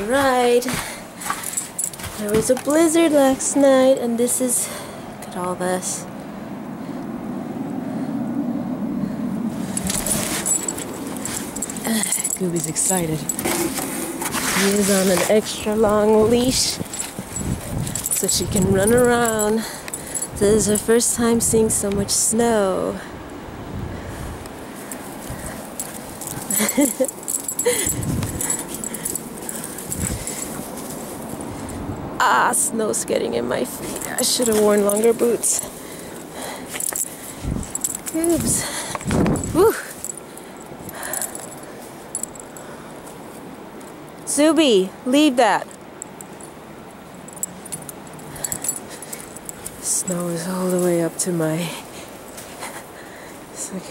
Alright, there was a blizzard last night, and this is, look at all this. Gooby's excited. He is on an extra long leash so she can run around. This is her first time seeing so much snow. Snow's getting in my feet. I should have worn longer boots. Oops. Whew. Xubi, leave that. Snow is all the way up to my... It's like,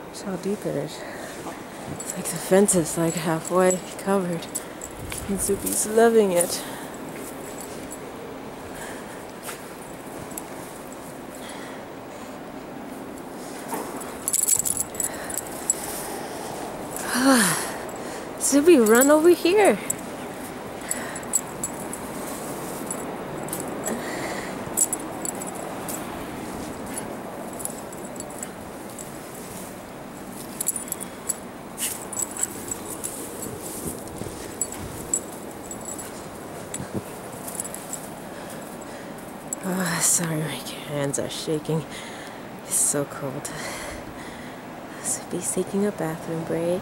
watch how deep it is. It's like the fence is like halfway covered. And Xubi's loving it. Xubi, run over here. Oh, sorry, my hands are shaking. It's so cold. Xubi's taking a bathroom break.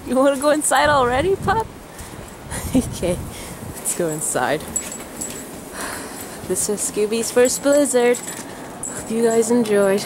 You want to go inside already, pup? Okay, let's go inside. This is Scooby's first blizzard. Hope you guys enjoyed.